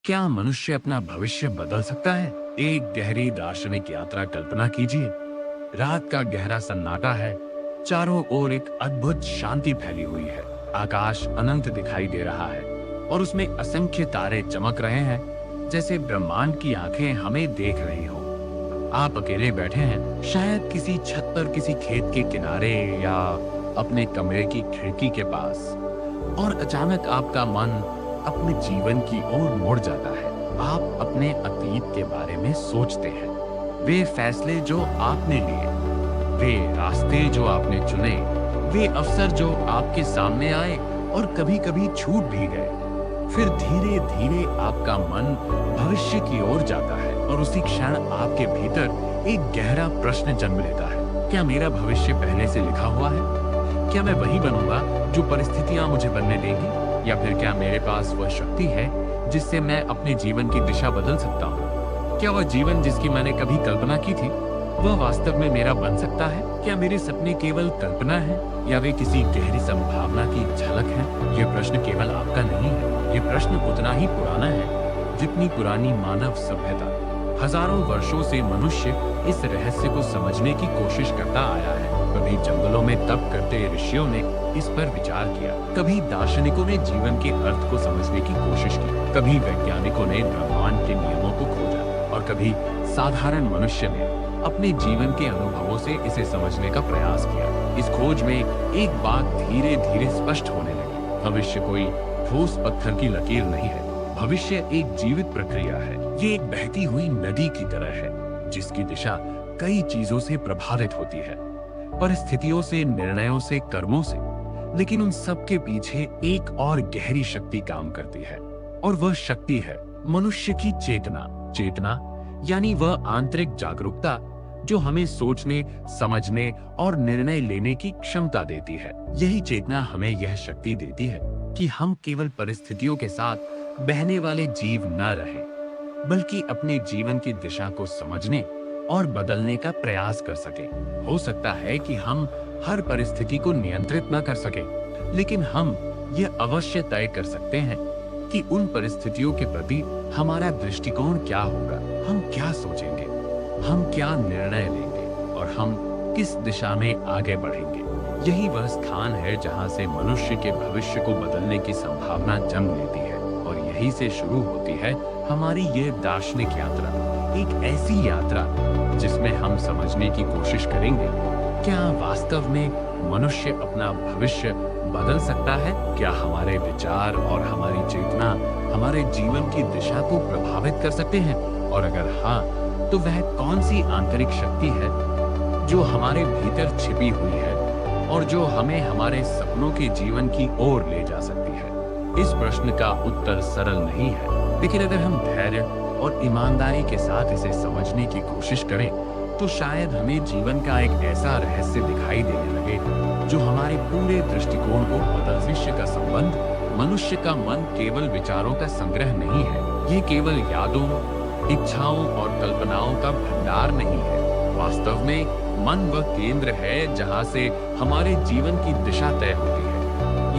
क्या मनुष्य अपना भविष्य बदल सकता है? एक गहरी दार्शनिक यात्रा कल्पना कीजिए। रात का गहरा सन्नाटा है। चारों ओर एक अद्भुत शांति फैली हुई है। आकाश अनंत दिखाई दे रहा है और उसमें असंख्य तारे चमक रहे हैं, जैसे ब्रह्मांड की आंखें हमें देख रही हो। आप अकेले बैठे हैं, शायद किसी छत पर, किसी खेत के किनारे या अपने कमरे की खिड़की के पास, और अचानक आपका मन अपने जीवन की ओर मुड़ जाता है। आप अपने अतीत के बारे में सोचते हैं, वे फैसले जो आपने लिए, वे रास्ते जो आपने चुने, वे अवसर जो आपके सामने आए और कभी-कभी छूट भी गए। फिर धीरे-धीरे आपका मन भविष्य की ओर जाता है और उसी क्षण आपके भीतर एक गहरा प्रश्न जन्म लेता है। क्या मेरा भविष्य पहले से लिखा हुआ है? क्या मैं वही बनूंगा जो परिस्थितियां मुझे बनने देंगी? या फिर क्या मेरे पास वह शक्ति है जिससे मैं अपने जीवन की दिशा बदल सकता हूँ? क्या वह जीवन जिसकी मैंने कभी कल्पना की थी, वह वास्तव में मेरा बन सकता है? क्या मेरे सपने केवल कल्पना है या वे किसी गहरी संभावना की झलक है? ये प्रश्न केवल आपका नहीं है, ये प्रश्न उतना ही पुराना है जितनी पुरानी मानव सभ्यता। हजारों वर्षों से मनुष्य इस रहस्य को समझने की कोशिश करता आया है। कभी जंगलों में तप करते ऋषियों ने इस पर विचार किया, कभी दार्शनिकों ने जीवन के अर्थ को समझने की कोशिश की, कभी वैज्ञानिकों ने ब्रह्मांड के नियमों को खोजा और कभी साधारण मनुष्य ने अपने जीवन के अनुभवों से इसे समझने का प्रयास किया। इस खोज में एक बात धीरे धीरे स्पष्ट होने लगी। भविष्य कोई ठोस पत्थर की लकीर नहीं है। भविष्य एक जीवित प्रक्रिया है। ये एक बहती हुई नदी की तरह है जिसकी दिशा कई चीजों से प्रभावित होती है, परिस्थितियों से, निर्णयों से, कर्मों से। लेकिन उन सब के पीछे एक और गहरी शक्ति काम करती है, और वह शक्ति है मनुष्य की चेतना। चेतना यानी वह आंतरिक जागरूकता जो हमें सोचने, समझने और निर्णय लेने की क्षमता देती है। यही चेतना हमें यह शक्ति देती है कि हम केवल परिस्थितियों के साथ बहने वाले जीव न रहें, बल्कि अपने जीवन की दिशा को समझने और बदलने का प्रयास कर सकें। हो सकता है कि हम हर परिस्थिति को नियंत्रित न कर सकें, लेकिन हम यह अवश्य तय कर सकते हैं कि उन परिस्थितियों के प्रति हमारा दृष्टिकोण क्या होगा, हम क्या सोचेंगे, हम क्या निर्णय लेंगे और हम किस दिशा में आगे बढ़ेंगे। यही वह स्थान है जहां से मनुष्य के भविष्य को बदलने की संभावना जन्म लेती है, और यही से शुरू होती है हमारी ये दार्शनिक यात्रा। एक ऐसी यात्रा जिसमें हम समझने की कोशिश करेंगे, क्या वास्तव में मनुष्य अपना भविष्य बदल सकता है? क्या हमारे विचार और हमारी चेतना हमारे जीवन की दिशा को प्रभावित कर सकते हैं? और अगर हाँ, तो वह कौन सी आंतरिक शक्ति है जो हमारे भीतर छिपी हुई है और जो हमें हमारे सपनों के जीवन की ओर ले जा सकती है? इस प्रश्न का उत्तर सरल नहीं है, लेकिन अगर हम धैर्य और ईमानदारी के साथ इसे समझने की कोशिश करें, तो शायद हमें जीवन का एक ऐसा रहस्य दिखाई देने लगे जो हमारे पूरे दृष्टिकोण को बदल। भविष्य का संबंध, मनुष्य का मन केवल विचारों का संग्रह नहीं है। ये केवल यादों, इच्छाओं और कल्पनाओं का भंडार नहीं है। वास्तव में मन वह केंद्र है जहाँ से हमारे जीवन की दिशा तय होती है।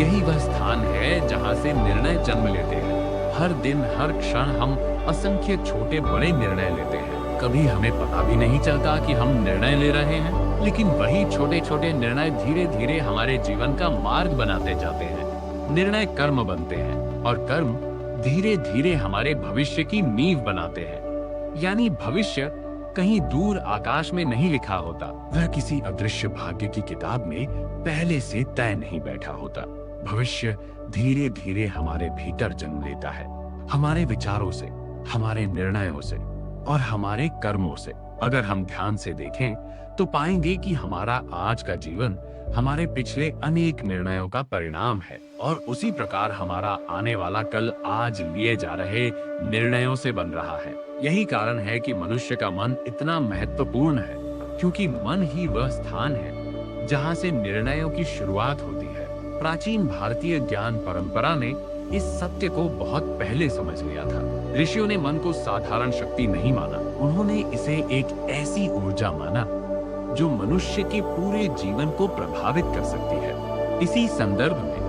यही वह स्थान है जहाँ से निर्णय जन्म लेते हैं। हर दिन, हर क्षण हम असंख्य छोटे बड़े निर्णय लेते हैं। कभी हमें पता भी नहीं चलता कि हम निर्णय ले रहे हैं, लेकिन वही छोटे छोटे निर्णय धीरे धीरे हमारे जीवन का मार्ग बनाते जाते हैं। निर्णय कर्म बनते हैं और कर्म धीरे धीरे हमारे भविष्य की नींव बनाते हैं। यानी भविष्य कहीं दूर आकाश में नहीं लिखा होता, वह किसी अदृश्य भाग्य की किताब में पहले से तय नहीं बैठा होता। भविष्य धीरे धीरे हमारे भीतर जन्म लेता है, हमारे विचारों से, हमारे निर्णयों से और हमारे कर्मों से। अगर हम ध्यान से देखें तो पाएंगे कि हमारा आज का जीवन हमारे पिछले अनेक निर्णयों का परिणाम है, और उसी प्रकार हमारा आने वाला कल आज लिए जा रहे निर्णयों से बन रहा है। यही कारण है कि मनुष्य का मन इतना महत्वपूर्ण है, क्योंकि मन ही वह स्थान है जहां से निर्णयों की शुरुआत होती है। प्राचीन भारतीय ज्ञान परंपरा ने इस सत्य को बहुत पहले समझ लिया था। ऋषियों ने मन को साधारण शक्ति नहीं माना, उन्होंने इसे एक ऐसी ऊर्जा माना जो मनुष्य के पूरे जीवन को प्रभावित कर सकती है। इसी संदर्भ में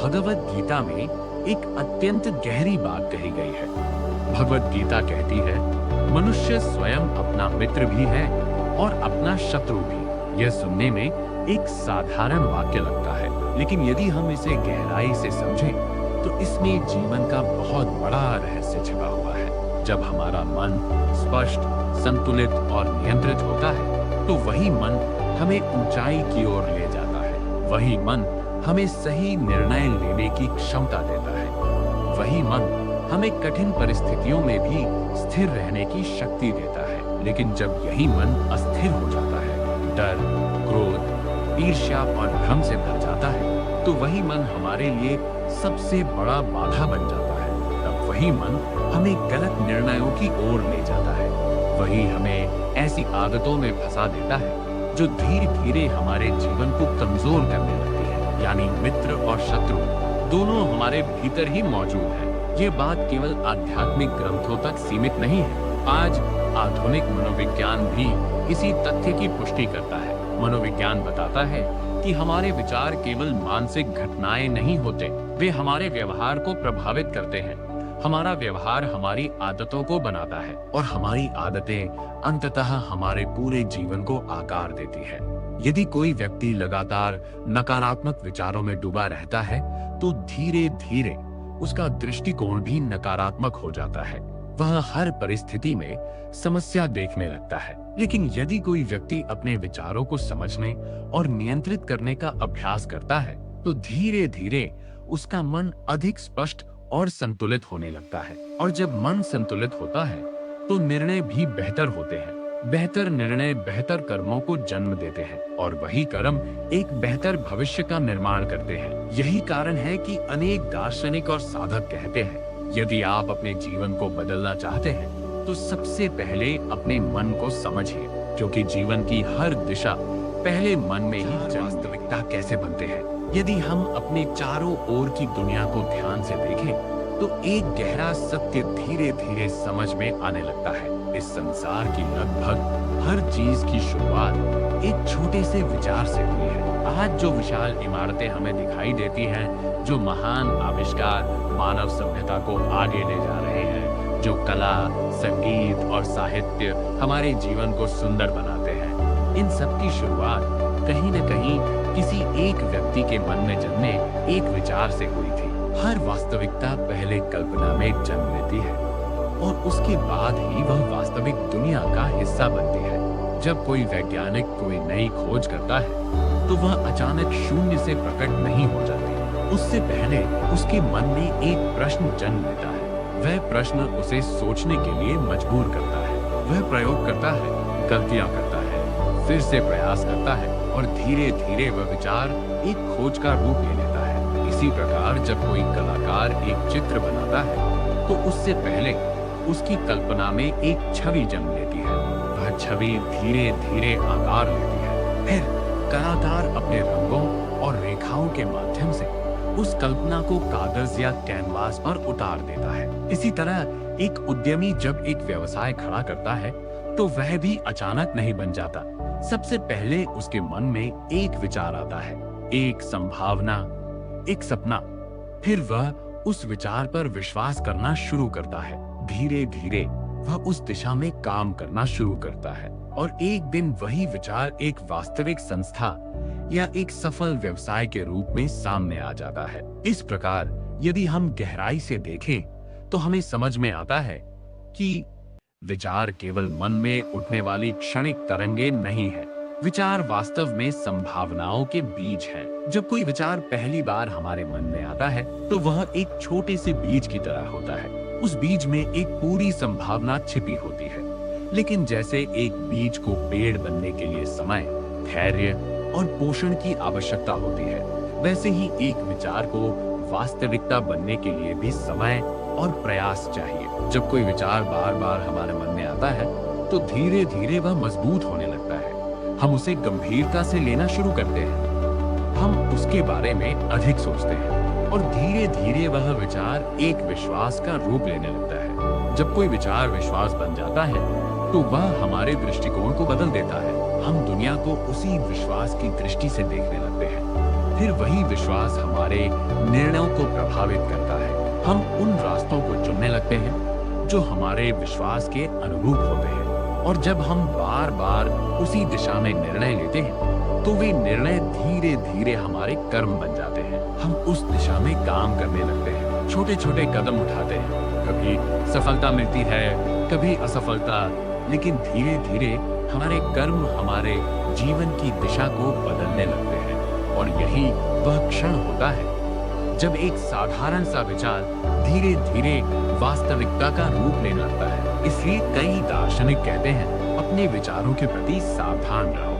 भगवत गीता में एक अत्यंत गहरी बात कही गई है। भगवत गीता कहती है, मनुष्य स्वयं अपना मित्र भी है और अपना शत्रु भी। यह सुनने में एक साधारण वाक्य लगता है, लेकिन यदि हम इसे गहराई से समझें तो इसमें जीवन का बहुत बड़ा रहस्य छिपा हुआ है। जब हमारा मन स्पष्ट, संतुलित और नियंत्रित होता है तो वही मन हमें ऊंचाई की ओर ले जाता है। वही मन हमें सही निर्णय लेने की क्षमता देता है। वही मन हमें कठिन परिस्थितियों में भी स्थिर रहने की शक्ति देता है। लेकिन जब यही मन अस्थिर हो जाता है, डर, क्रोध, ईर्ष्या और भ्रम से भर जाता है, तो वही मन हमारे लिए सबसे बड़ा बाधा बन जाता है। तब वही मन हमें गलत निर्णयों की ओर ले जाता है। वही हमें ऐसी आदतों में फंसा देता है जो धीरे धीरे हमारे जीवन को कमजोर करने लगती है। यानी मित्र और शत्रु दोनों हमारे भीतर ही मौजूद है। ये बात केवल आध्यात्मिक ग्रंथों तक सीमित नहीं है। आज आधुनिक मनोविज्ञान भी इसी तथ्य की पुष्टि करता है। मनोविज्ञान बताता है कि हमारे विचार केवल मानसिक घटनाएं नहीं होते, वे हमारे व्यवहार को प्रभावित करते हैं। हमारा व्यवहार हमारी आदतों को बनाता है और हमारी आदतें अंततः हमारे पूरे जीवन को आकार देती है। यदि कोई व्यक्ति लगातार नकारात्मक विचारों में डूबा रहता है तो धीरे धीरे उसका दृष्टिकोण भी नकारात्मक हो जाता है। वह हर परिस्थिति में समस्या देखने लगता है। लेकिन यदि कोई व्यक्ति अपने विचारों को समझने और नियंत्रित करने का अभ्यास करता है तो धीरे धीरे उसका मन अधिक स्पष्ट और संतुलित होने लगता है। और जब मन संतुलित होता है तो निर्णय भी बेहतर होते हैं। बेहतर निर्णय बेहतर कर्मों को जन्म देते हैं और वही कर्म एक बेहतर भविष्य का निर्माण करते हैं। यही कारण है कि अनेक दार्शनिक और साधक कहते हैं, यदि आप अपने जीवन को बदलना चाहते हैं तो सबसे पहले अपने मन को समझिए, क्योंकि जीवन की हर दिशा पहले मन में ही। वास्तविकता कैसे बनते हैं? यदि हम अपने चारों ओर की दुनिया को ध्यान से देखें तो एक गहरा सत्य धीरे धीरे समझ में आने लगता है। इस संसार की लगभग हर चीज की शुरुआत एक छोटे से विचार से हुई है। आज जो विशाल इमारतें हमें दिखाई देती हैं, जो महान आविष्कार मानव सभ्यता को आगे ले जा रहे हैं, जो कला, संगीत और साहित्य हमारे जीवन को सुंदर बनाते हैं, इन सब की शुरुआत कहीं न कहीं किसी एक व्यक्ति के मन में जन्मे एक विचार से हुई थी। हर वास्तविकता पहले कल्पना में जन्म लेती है और उसके बाद ही वह वास्तविक दुनिया का हिस्सा बनती है। जब कोई वैज्ञानिक कोई नई खोज करता है तो वह अचानक शून्य से प्रकट नहीं हो जाती। उससे पहले उसके मन में एक प्रश्न जन्म लेता है। वह प्रश्न उसे सोचने के लिए मजबूर करता है। वह प्रयोग करता है, गलतियां करता है, फिर से प्रयास करता है और धीरे धीरे वह विचार एक खोज का रूप ले लेता है। इसी प्रकार जब कोई कलाकार एक चित्र बनाता है तो उससे पहले उसकी कल्पना में एक छवि जन्म लेती है। वह छवि धीरे धीरे आकार लेती है। फिर कलाकार अपने रंगों और रेखाओं के माध्यम से उस कल्पना को कागज या कैनवास पर उतार देता है। इसी तरह एक उद्यमी जब एक व्यवसाय खड़ा करता है तो वह भी अचानक नहीं बन जाता। सबसे पहले उसके मन में एक विचार आता है, एक संभावना, एक सपना। फिर वह उस विचार पर विश्वास करना शुरू करता है। धीरे धीरे वह उस दिशा में काम करना शुरू करता है और एक दिन वही विचार एक वास्तविक संस्था या एक सफल व्यवसाय के रूप में सामने आ जाता है। इस प्रकार यदि हम गहराई से देखें तो हमें समझ में आता है कि विचार केवल मन में उठने वाली क्षणिक तरंगे नहीं है। विचार वास्तव में संभावनाओं के बीज हैं। जब कोई विचार पहली बार हमारे मन में आता है तो वह एक छोटे से बीज की तरह होता है। उस बीज में एक पूरी संभावना छिपी होती है। लेकिन जैसे एक बीज को पेड़ बनने के लिए समय, धैर्य और पोषण की आवश्यकता होती है, वैसे ही एक विचार को वास्तविकता बनने के लिए भी समय और प्रयास चाहिए। जब कोई विचार बार बार हमारे मन में आता है तो धीरे धीरे वह मजबूत होने लगता है। हम उसे गंभीरता से लेना शुरू करते हैं। हम उसके बारे में अधिक सोचते हैं और धीरे धीरे वह विचार एक विश्वास का रूप लेने लगता है। जब कोई विचार विश्वास बन जाता है तो वह हमारे दृष्टिकोण को बदल देता है। हम दुनिया को उसी विश्वास की दृष्टि से देखने लगते हैं। फिर वही विश्वास हमारे निर्णयों को प्रभावित करता है। हम उन रास्तों को चुनने लगते हैं जो हमारे विश्वास के अनुरूप होते हैं। और जब हम बार बार उसी दिशा में निर्णय लेते हैं तो वे निर्णय धीरे धीरे हमारे कर्म बन जाते हैं। हम उस दिशा में काम करने लगते हैं, छोटे छोटे कदम उठाते हैं, कभी सफलता मिलती है, कभी असफलता, लेकिन धीरे धीरे हमारे कर्म हमारे जीवन की दिशा को बदलने लगते हैं। और यही वह क्षण होता है जब एक साधारण सा विचार धीरे धीरे वास्तविकता का रूप लेने लगता है। इसलिए कई दार्शनिक कहते हैं, अपने विचारों के प्रति सावधान रहो,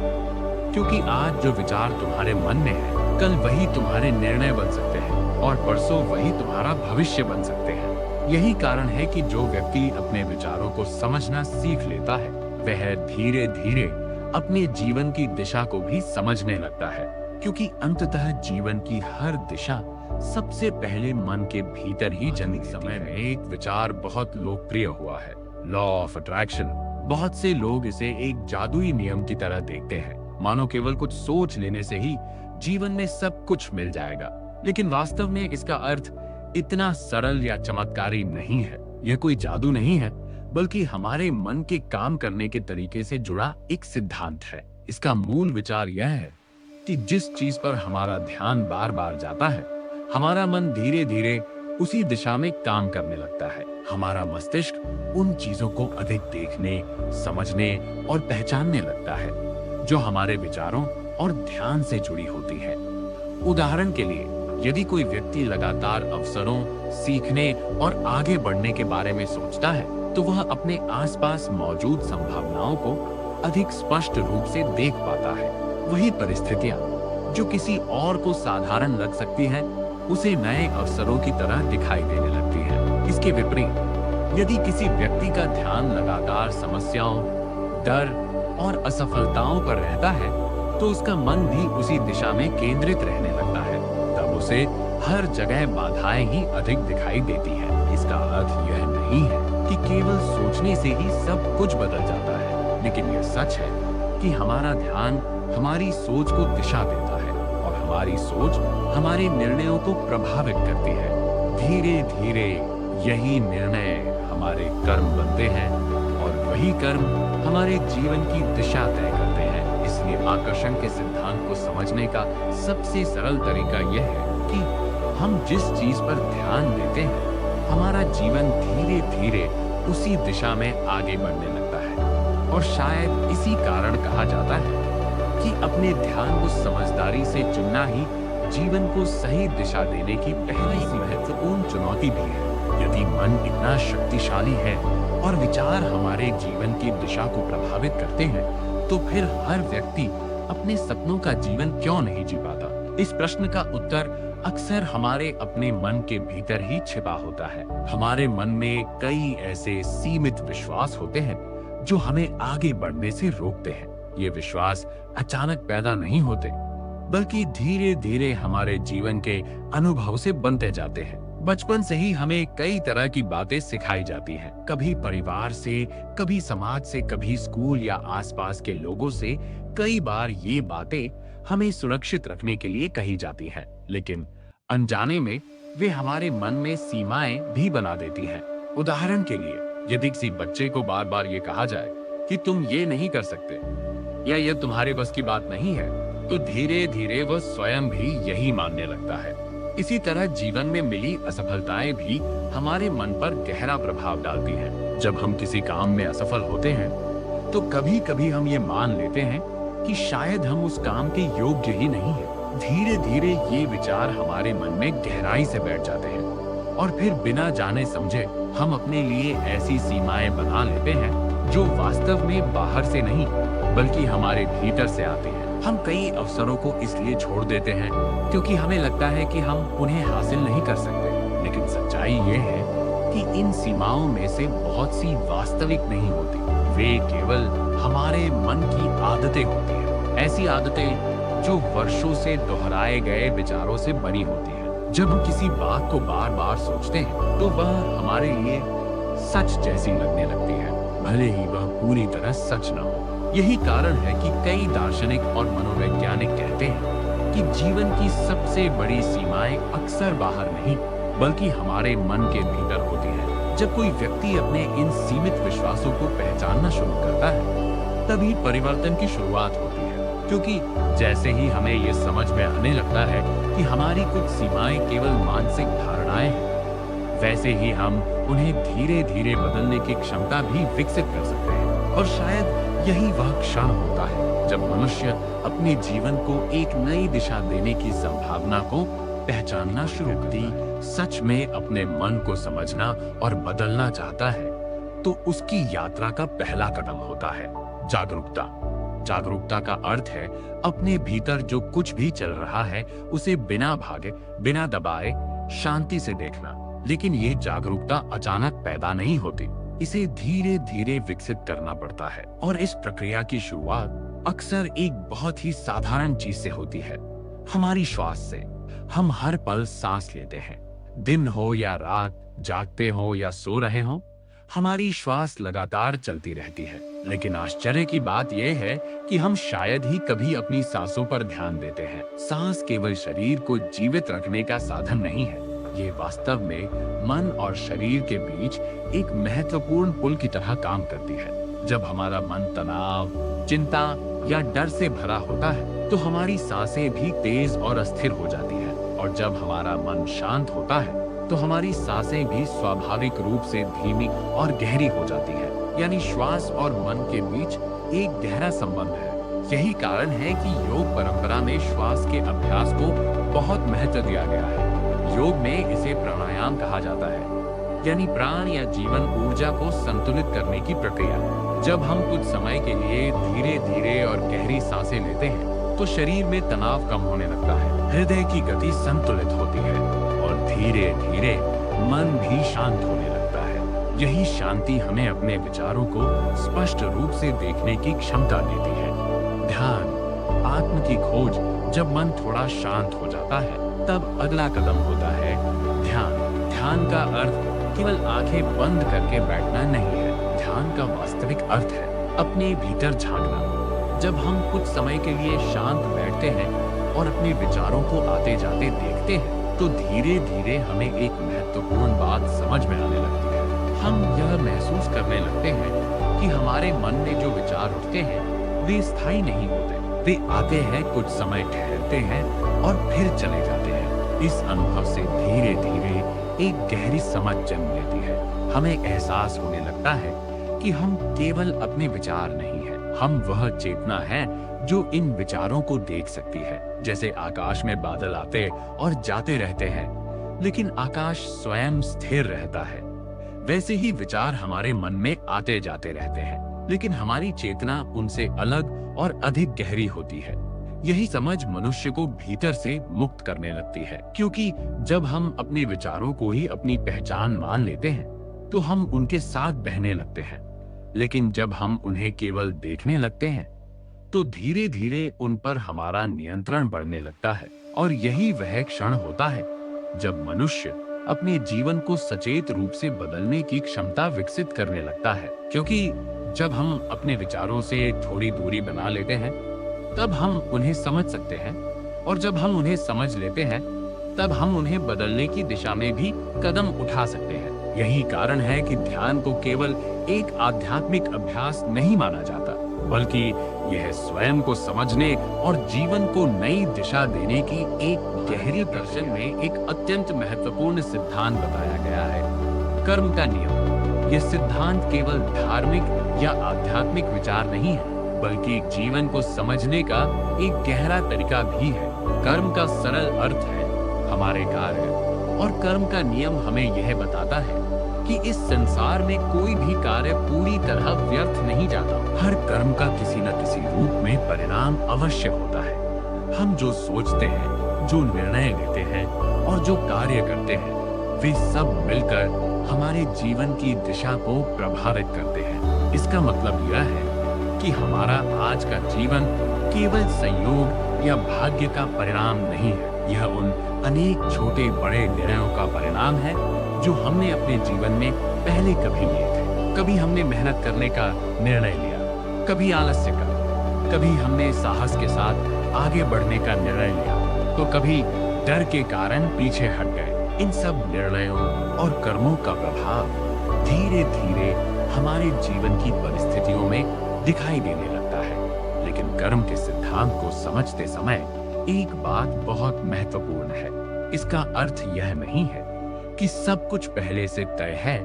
क्योंकि आज जो विचार तुम्हारे मन में है, कल वही तुम्हारे निर्णय बन सकते हैं और परसों वही तुम्हारा भविष्य बन सकते हैं। यही कारण है कि जो व्यक्ति अपने विचारों को समझना सीख लेता है, वह धीरे धीरे अपने जीवन की दिशा को भी समझने लगता है, क्योंकि अंततः जीवन की हर दिशा सबसे पहले मन के भीतर ही जन्म। समय में एक विचार बहुत लोकप्रिय हुआ है, लॉ ऑफ अट्रैक्शन। बहुत से लोग इसे एक जादुई नियम की तरह देखते हैं, मानो केवल कुछ सोच लेने से ही जीवन में सब कुछ मिल जाएगा। लेकिन वास्तव में इसका अर्थ इतना सरल या चमत्कारी नहीं है। यह कोई जादू नहीं है, बल्कि हमारे मन के काम करने के तरीके से जुड़ा एक सिद्धांत है। इसका मूल विचार यह है कि जिस चीज पर हमारा ध्यान बार बार जाता है, हमारा मन धीरे धीरे उसी दिशा में काम करने लगता है। हमारा मस्तिष्क उन चीजों को अधिक देखने, समझने और पहचानने लगता है जो हमारे विचारों और ध्यान से जुड़ी होती है। उदाहरण के लिए, यदि कोई व्यक्ति लगातार अवसरों, सीखने और आगे बढ़ने के बारे में सोचता है, तो वह अपने आसपास मौजूद संभावनाओं को अधिक स्पष्ट रूप से देख पाता है। वही परिस्थितियां जो किसी और को साधारण लग सकती हैं, उसे नए अवसरों की तरह दिखाई देने लगती है। इसके विपरीत, यदि किसी व्यक्ति का ध्यान लगातार समस्याओं, डर और असफलताओं पर रहता है, तो उसका मन भी उसी दिशा में केंद्रित रहने लगता है। तब उसे हर जगह बाधाएं ही अधिक दिखाई देती हैं। इसका अर्थ यह नहीं है कि केवल सोचने से ही सब कुछ बदल जाता है, लेकिन यह सच है कि हमारा ध्यान हमारी सोच को दिशा देता है और हमारी सोच हमारे निर्णयों को प्रभावित करती है। धीरे धीरे यही निर्णय हमारे कर्म बनते हैं और वही कर्म हमारे जीवन की दिशा तय करते हैं। इसलिए आकर्षण के सिद्धांत को समझने का सबसे सरल तरीका यह है कि हम जिस चीज पर ध्यान देते हैं, हमारा जीवन धीरे धीरे उसी दिशा में आगे बढ़ने लगता है। और शायद इसी कारण कहा जाता है कि अपने ध्यान को समझदारी से चुनना ही जीवन को सही दिशा देने की पहली महत्वपूर्ण चुनौती भी है। यदि मन इतना शक्तिशाली है और विचार हमारे जीवन की दिशा को प्रभावित करते हैं, तो फिर हर व्यक्ति अपने सपनों का जीवन क्यों नहीं जी पाता? इस प्रश्न का उत्तर अक्सर हमारे अपने मन के भीतर ही छिपा होता है। हमारे मन में कई ऐसे सीमित विश्वास होते हैं जो हमें आगे बढ़ने से रोकते हैं। ये विश्वास अचानक पैदा नहीं होते, बल्कि धीरे धीरे हमारे जीवन के अनुभव से बनते जाते हैं। बचपन से ही हमें कई तरह की बातें सिखाई जाती हैं, कभी परिवार से, कभी समाज से, कभी स्कूल या आसपास के लोगों से। कई बार ये बातें हमें सुरक्षित रखने के लिए कही जाती हैं, लेकिन अनजाने में वे हमारे मन में सीमाएं भी बना देती हैं। उदाहरण के लिए, यदि किसी बच्चे को बार बार ये कहा जाए कि तुम ये नहीं कर सकते या यह तुम्हारे बस की बात नहीं है, तो धीरे धीरे वह स्वयं भी यही मानने लगता है। इसी तरह जीवन में मिली असफलताएं भी हमारे मन पर गहरा प्रभाव डालती हैं। जब हम किसी काम में असफल होते हैं, तो कभी कभी हम ये मान लेते हैं कि शायद हम उस काम के योग्य ही नहीं हैं। धीरे धीरे ये विचार हमारे मन में गहराई से बैठ जाते हैं और फिर बिना जाने समझे हम अपने लिए ऐसी सीमाएं बना लेते हैं जो वास्तव में बाहर से नहीं, बल्कि हमारे भीतर से आती हैं। हम कई अवसरों को इसलिए छोड़ देते हैं क्योंकि हमें लगता है कि हम उन्हें हासिल नहीं कर सकते, लेकिन सच्चाई ये है कि इन सीमाओं में से बहुत सी वास्तविक नहीं होती। वे केवल हमारे मन की आदतें होती हैं, ऐसी आदतें जो वर्षों से दोहराए गए विचारों से बनी होती हैं। जब हम किसी बात को बार बार सोचते हैं, तो वह हमारे लिए सच जैसी लगने लगती है, भले ही वह पूरी तरह सच न हो। यही कारण है कि कई दार्शनिक और मनोवैज्ञानिक कहते हैं कि जीवन की सबसे बड़ी सीमाएं अक्सर बाहर नहीं, बल्कि हमारे मन के भीतर होती हैं। जब कोई व्यक्ति अपने इन सीमित विश्वासों को पहचानना शुरू करता है, तभी परिवर्तन की शुरुआत होती है। क्योंकि जैसे ही हमें ये समझ में आने लगता है कि हमारी कुछ सीमाएं केवल मानसिक धारणाएं हैं, वैसे ही हम उन्हें धीरे धीरे बदलने की क्षमता भी विकसित कर सकते हैं। और शायद यही वह क्षण होता है जब मनुष्य अपने जीवन को एक नई दिशा देने की संभावना को पहचानना शुरू करती सच में अपने मन को समझना और बदलना चाहता है, तो उसकी यात्रा का पहला कदम होता है जागरूकता। जागरूकता का अर्थ है अपने भीतर जो कुछ भी चल रहा है उसे बिना भागे, बिना दबाए, शांति से देखना। लेकिन ये जागरूकता अचानक पैदा नहीं होती, इसे धीरे धीरे विकसित करना पड़ता है। और इस प्रक्रिया की शुरुआत अक्सर एक बहुत ही साधारण चीज से होती है, हमारी श्वास से। हम हर पल सांस लेते हैं, दिन हो या रात, जागते हो या सो रहे हो, हमारी श्वास लगातार चलती रहती है। लेकिन आश्चर्य की बात यह है कि हम शायद ही कभी अपनी सांसों पर ध्यान देते हैं। सांस केवल शरीर को जीवित रखने का साधन नहीं है, ये वास्तव में मन और शरीर के बीच एक महत्वपूर्ण पुल की तरह काम करती है। जब हमारा मन तनाव, चिंता या डर से भरा होता है तो हमारी सांसें भी तेज और अस्थिर हो जाती है। और जब हमारा मन शांत होता है तो हमारी सांसें भी स्वाभाविक रूप से धीमी और गहरी हो जाती है। यानी श्वास और मन के बीच एक गहरा संबंध है। यही कारण है कि योग परंपरा में श्वास के अभ्यास को बहुत महत्व दिया गया है। योग में इसे प्राणायाम कहा जाता है, यानी प्राण या जीवन ऊर्जा को संतुलित करने की प्रक्रिया। जब हम कुछ समय के लिए धीरे धीरे और गहरी सांसें लेते हैं तो शरीर में तनाव कम होने लगता है, हृदय की गति संतुलित होती है और धीरे धीरे मन भी शांत होने लगता है। यही शांति हमें अपने विचारों को स्पष्ट रूप से देखने की क्षमता देती है। ध्यान, आत्म की खोज। जब मन थोड़ा शांत हो जाता है तब अगला कदम होता है ध्यान। ध्यान का अर्थ केवल आंखें बंद करके बैठना नहीं है। ध्यान का वास्तविक अर्थ है अपने भीतर झांकना। जब हम कुछ समय के लिए शांत बैठते हैं और अपने विचारों को आते जाते देखते हैं तो धीरे धीरे हमें एक महत्वपूर्ण बात समझ में आने लगती है। हम यह महसूस करने लगते हैं कि हमारे मन में जो विचार उठते हैं वे स्थायी नहीं होते। वे आते हैं, कुछ समय ठहरते हैं और फिर चले जाते हैं। इस अनुभव से धीरे धीरे एक गहरी समझ जन्म लेती है। हमें एहसास होने लगता है कि हम केवल अपने विचार नहीं हैं, हम वह चेतना है जो इन विचारों को देख सकती है। जैसे आकाश में बादल आते और जाते रहते हैं, लेकिन आकाश स्वयं स्थिर रहता है, वैसे ही विचार हमारे मन में आते जाते रहते हैं, लेकिन हमारी चेतना उनसे अलग और अधिक गहरी होती है। यही समझ मनुष्य को भीतर से मुक्त करने लगती है, क्योंकि जब हम अपने विचारों को ही अपनी पहचान मान लेते हैं तो हम उनके साथ बहने लगते हैं। लेकिन जब हम उन्हें केवल देखने लगते हैं तो धीरे धीरे उन पर हमारा नियंत्रण बढ़ने लगता है। और यही वह क्षण होता है जब मनुष्य अपने जीवन को सचेत रूप से बदलने की क्षमता विकसित करने लगता है। क्योंकि जब हम अपने विचारों से थोड़ी दूरी बना लेते हैं तब हम उन्हें समझ सकते हैं, और जब हम उन्हें समझ लेते हैं तब हम उन्हें बदलने की दिशा में भी कदम उठा सकते हैं। यही कारण है कि ध्यान को केवल एक आध्यात्मिक अभ्यास नहीं माना जाता, बल्कि यह स्वयं को समझने और जीवन को नई दिशा देने की एक गहरी दर्शन में एक अत्यंत महत्वपूर्ण सिद्धांत बताया गया है, कर्म का नियम। यह सिद्धांत केवल धार्मिक या आध्यात्मिक विचार नहीं है, बल्कि जीवन को समझने का एक गहरा तरीका भी है। कर्म का सरल अर्थ है हमारे कार्य, और कर्म का नियम हमें यह बताता है कि इस संसार में कोई भी कार्य पूरी तरह व्यर्थ नहीं जाता। हर कर्म का किसी न किसी रूप में परिणाम अवश्य होता है। हम जो सोचते हैं, जो निर्णय लेते हैं और जो कार्य करते हैं, वे सब मिलकर हमारे जीवन की दिशा को प्रभावित करते हैं। इसका मतलब यह है कि हमारा आज का जीवन केवल संयोग या भाग्य का परिणाम नहीं है। यह उन अनेक छोटे बड़े निर्णयों का परिणाम है जो हमने अपने जीवन में पहले कभी लिए थे। कभी हमने मेहनत करने का निर्णय लिया, कभी आलस्य का, कभी हमने साहस के साथ आगे बढ़ने का निर्णय लिया, तो कभी डर के कारण पीछे हट गए। इन सब निर्णयों और कर्मों का प्रभाव धीरे धीरे हमारे जीवन की परिस्थितियों में दिखाई देने लगता है। लेकिन कर्म के सिद्धांत को समझते समय एक बात बहुत महत्वपूर्ण है। इसका अर्थ यह नहीं है कि सब कुछ पहले से तय है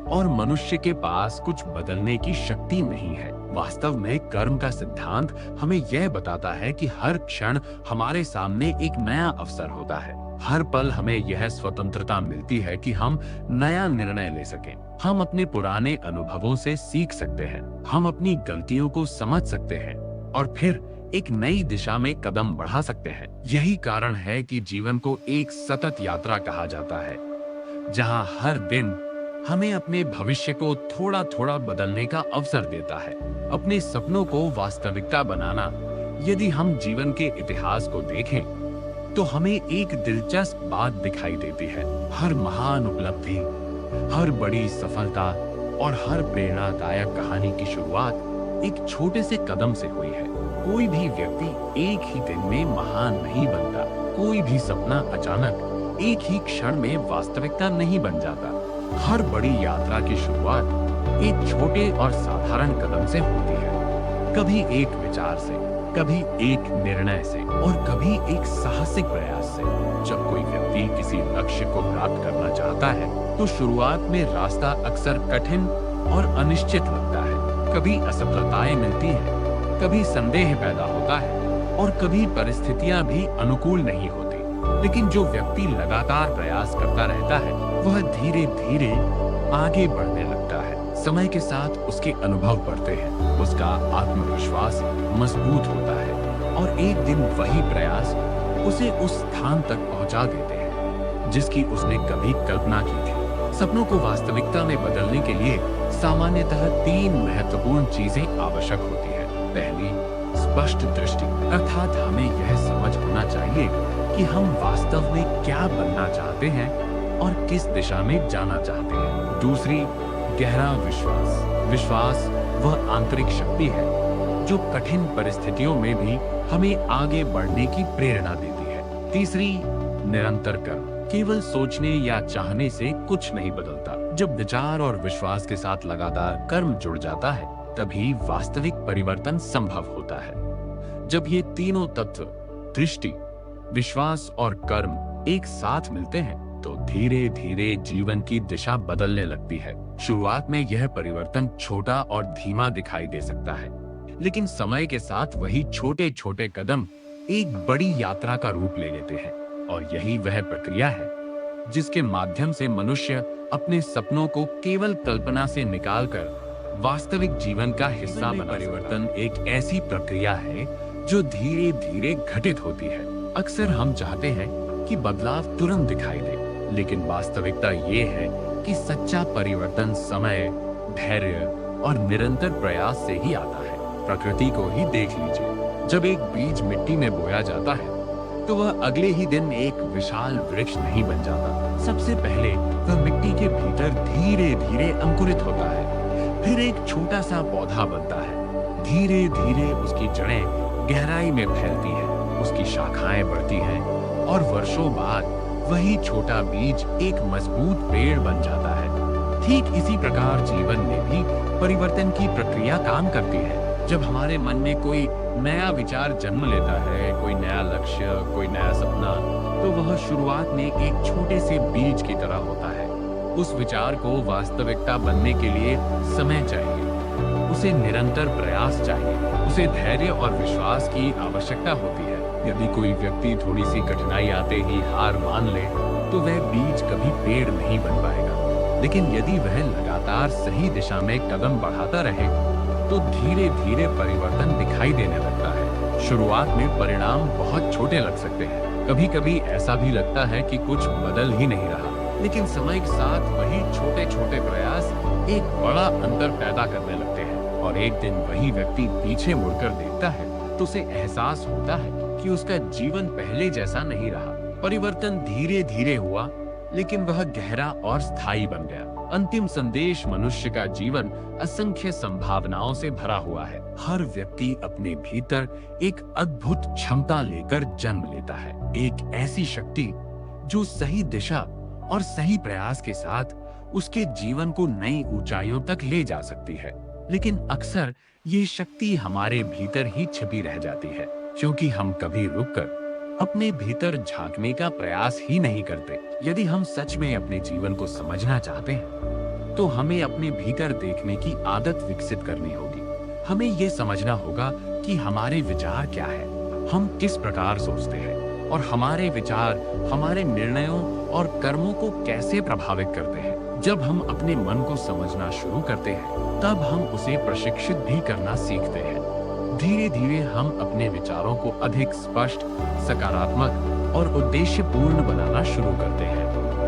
और मनुष्य के पास कुछ बदलने की शक्ति नहीं है। वास्तव में कर्म का सिद्धांत हमें यह बताता है कि हर क्षण हमारे सामने एक नया अवसर होता है। हर पल हमें यह स्वतंत्रता मिलती है कि हम नया निर्णय ले सकें। हम अपने पुराने अनुभवों से सीख सकते हैं, हम अपनी गलतियों को समझ सकते हैं और फिर एक नई दिशा में कदम बढ़ा सकते हैं। यही कारण है कि जीवन को एक सतत यात्रा कहा जाता है, जहां हर दिन हमें अपने भविष्य को थोड़ा थोड़ा बदलने का अवसर देता है। अपने सपनों को वास्तविकता बनाना। यदि हम जीवन के इतिहास को देखें तो हमें एक दिलचस्प बात दिखाई देती है। हर महान उपलब्धि, हर बड़ी सफलता और हर प्रेरणादायक कहानी की शुरुआत एक छोटे से कदम से हुई है। कोई भी व्यक्ति एक ही दिन में महान नहीं बनता। कोई भी सपना अचानक एक ही क्षण में वास्तविकता नहीं बन जाता। हर बड़ी यात्रा की शुरुआत एक छोटे और साधारण कदम से होती है। कभी एक विचार से, कभी एक निर्णय से और कभी एक साहसिक प्रयास से। जब कोई व्यक्ति किसी लक्ष्य को प्राप्त करना चाहता है तो शुरुआत में रास्ता अक्सर कठिन और अनिश्चित लगता है। कभी असफलताएं मिलती हैं, कभी संदेह पैदा होता है और कभी परिस्थितियां भी अनुकूल नहीं होती। लेकिन जो व्यक्ति लगातार प्रयास करता रहता है वह धीरे धीरे आगे बढ़ने लगता है। समय के साथ उसके अनुभव बढ़ते हैं, उसका आत्मविश्वास मजबूत होता है और एक दिन वही प्रयास उसे उस स्थान तक पहुंचा देते हैं जिसकी उसने कभी कल्पना की थी। सपनों को वास्तविकता में बदलने के लिए सामान्यतः 3 महत्वपूर्ण चीजें आवश्यक होती है। पहली, स्पष्ट दृष्टि, अर्थात हमें यह समझ होना चाहिए कि हम वास्तव में क्या बनना चाहते हैं और किस दिशा में जाना चाहते हैं। दूसरी, गहरा विश्वास। विश्वास वह आंतरिक शक्ति है जो कठिन परिस्थितियों में भी हमें आगे बढ़ने की प्रेरणा देती है। तीसरी, निरंतर कर्म। केवल सोचने या चाहने से कुछ नहीं बदलता। जब विचार और विश्वास के साथ लगातार कर्म जुड़ जाता है तभी वास्तविक परिवर्तन संभव होता है। जब ये तीनों तत्व, दृष्टि, विश्वास और कर्म एक साथ मिलते हैं तो धीरे धीरे जीवन की दिशा बदलने लगती है। शुरुआत में यह परिवर्तन छोटा और धीमा दिखाई दे सकता है, लेकिन समय के साथ वही छोटे छोटे कदम एक बड़ी यात्रा का रूप ले लेते हैं। और यही वह प्रक्रिया है जिसके माध्यम से मनुष्य अपने सपनों को केवल कल्पना से निकालकर वास्तविक जीवन का हिस्सा बना। परिवर्तन एक ऐसी प्रक्रिया है जो धीरे धीरे घटित होती है। अक्सर हम चाहते हैं कि बदलाव तुरंत दिखाई दे, लेकिन वास्तविकता ये है कि सच्चा परिवर्तन समय, धैर्य और निरंतर प्रयास से ही आता है। प्रकृति को ही देख लीजिए। जब एक बीज मिट्टी में बोया जाता है तो वह अगले ही दिन एक विशाल वृक्ष नहीं बन जाता। सबसे पहले वह मिट्टी के भीतर धीरे धीरे अंकुरित होता है, फिर एक छोटा सा पौधा बनता है। धीरे धीरे उसकी जड़ें गहराई में फैलती हैं, उसकी शाखाएं बढ़ती हैं और वर्षों बाद वही छोटा बीज एक मजबूत पेड़ बन जाता है। ठीक इसी प्रकार जीवन में भी परिवर्तन की प्रक्रिया काम करती है। जब हमारे मन में कोई नया विचार जन्म लेता है, कोई नया लक्ष्य, कोई नया सपना, तो वह शुरुआत में एक छोटे से बीज की तरह होता है। उस विचार को वास्तविकता बनने के लिए समय चाहिए, उसे निरंतर प्रयास चाहिए, उसे धैर्य और विश्वास की आवश्यकता होती है। यदि कोई व्यक्ति थोड़ी सी कठिनाई आते ही हार मान ले तो वह बीज कभी पेड़ नहीं बन पाएगा। लेकिन यदि वह लगातार सही दिशा में कदम बढ़ाता रहे तो धीरे धीरे परिवर्तन दिखाई देने लगता है। शुरुआत में परिणाम बहुत छोटे लग सकते हैं, कभी कभी ऐसा भी लगता है कि कुछ बदल ही नहीं रहा, लेकिन समय के साथ वही छोटे छोटे प्रयास एक बड़ा अंतर पैदा करने लगते हैं और एक दिन वही व्यक्ति पीछे मुड़कर देखता है तो उसे एहसास होता है कि उसका जीवन पहले जैसा नहीं रहा। परिवर्तन धीरे धीरे हुआ, लेकिन वह गहरा और स्थायी बन गया। अंतिम संदेश, मनुष्य का जीवन असंख्य संभावनाओं से भरा हुआ है। हर व्यक्ति अपने भीतर एक अद्भुत क्षमता लेकर जन्म लेता है, एक ऐसी शक्ति जो सही दिशा और सही प्रयास के साथ उसके जीवन को नई ऊंचाइयों तक ले जा सकती है। लेकिन अक्सर ये शक्ति हमारे भीतर ही छिपी रह जाती है, क्योंकि हम कभी रुककर अपने भीतर झांकने का प्रयास ही नहीं करते। यदि हम सच में अपने जीवन को समझना चाहते हैं, तो हमें अपने भीतर देखने की आदत विकसित करनी होगी। हमें ये समझना होगा कि हमारे विचार क्या है, हम किस प्रकार सोचते हैं, और हमारे विचार हमारे निर्णयों और कर्मों को कैसे प्रभावित करते हैं। जब हम अपने मन को समझना शुरू करते हैं, तब हम उसे प्रशिक्षित भी करना सीखते हैं। धीरे धीरे हम अपने विचारों को अधिक स्पष्ट, सकारात्मक और उद्देश्यपूर्ण बनाना शुरू करते हैं।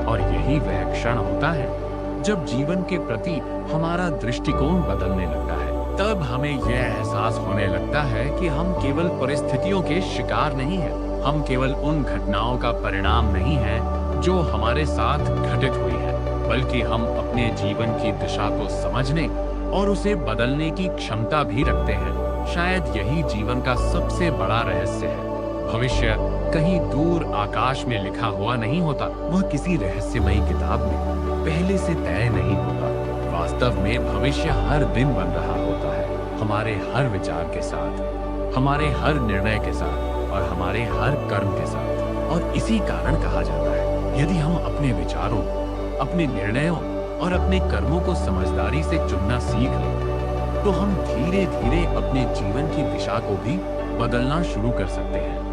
और यही वह क्षण होता है जब जीवन के प्रति हमारा दृष्टिकोण बदलने लगता है। तब हमें यह एहसास होने लगता है कि हम केवल परिस्थितियों के शिकार नहीं हैं, हम केवल उन घटनाओं का परिणाम नहीं हैं जो हमारे साथ घटित हुई है, बल्कि हम अपने जीवन की दिशा को समझने और उसे बदलने की क्षमता भी रखते हैं। शायद यही जीवन का सबसे बड़ा रहस्य है। भविष्य कहीं दूर आकाश में लिखा हुआ नहीं होता, वह किसी रहस्यमयी किताब में पहले से तय नहीं होता। वास्तव में भविष्य हर दिन बन रहा होता है, हमारे हर विचार के साथ, हमारे हर निर्णय के साथ और हमारे हर कर्म के साथ। और इसी कारण कहा जाता है, यदि हम अपने विचारों, अपने निर्णयों और अपने कर्मों को समझदारी से चुनना सीख लें, तो हम धीरे धीरे अपने जीवन की दिशा को भी बदलना शुरू कर सकते हैं।